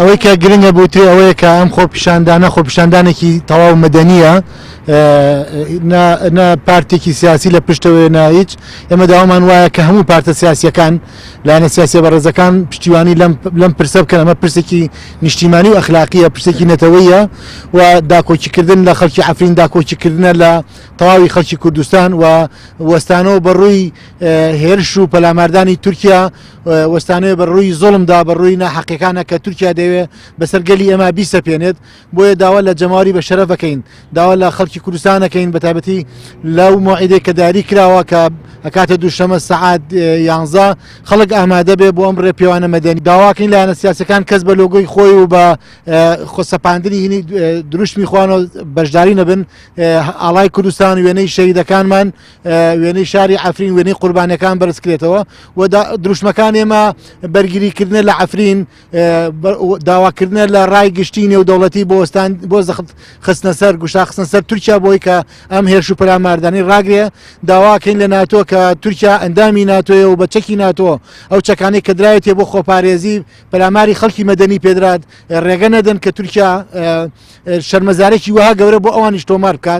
ئەوەی کە گرنگە بووتێ ئەوەیە کە ئەم خۆپیشاندانێکی تەواو مەدەنیە، نە پارتێکی سیاسی لە پشتەوەی نایچ. ئێمە داوامان وایە کە هەموو پارتە سیاسیەکان لایەنە سیاسی بەڕێزەکان پشتیوانی لەم پرسە بکەن. ئەمە پرسێکی نیشتیمانی و ئەخلاقیە، پرسێکی نەتەوەیە و داکۆچیکردن لە خەڵکی عەفرین، داکۆچیکردنە لە تەواوی خەڵکی کوردستان و وەستانەوە بەڕووی هێرش و پەلاماردانی تورکیا، وەستانەوە بەڕووی زۆڵمدا، بەڕووی ناحەقیەکانە کە تورکیا دەوێت بەسەرگەلی ئێمە بیسەپێنێت. بۆیە داوا لە جەماوەری بە شەرەف بکەین، داوا لە خەڵکی کوردستان دەکەین، بەتایبەتی لەو موعیدێک کە داری کراوە کە ئەکاتە دووشەمە سەعات 11 خەڵک ئامادە بێ بۆ ئەم ڕێپێوانە مەدەنی. داواکەین لایەنە سیاسەکان کەس بە لۆگۆی خۆی و بە خۆسەپاندنی هینی دروشمی خوانەوە بەشداری نەبن. ئاڵای کوردستان وێنەی شەهیدەکانمان، وێنەی شاری عەفرین، وێنەی قوربانیەکان بەرزکرێتەوە و دروشمەکان ئێمە بەرگریکردنە لە عەفرین، داواکردنە لە ڕای گشتی نێودەوڵەتی بۆ خستنە سەر گوشا خستنە سەر تورکیا بۆی کە ئەم هێرش و پەلاماردانی ڕاگرێ. داواکەین لە ناتۆ کە تورکیا ئەندامی ناتۆیە و بە چەکی ناتۆ ئەو چەکانەی کە درایەتێ بۆ خۆپارێزی پەلاماری خەڵکی مەدەنی پێدرات ڕێگە نەدەن کە تورکیا شەرمەزارێکی وها گەورە بۆ ئەوانیش تۆمار بکات.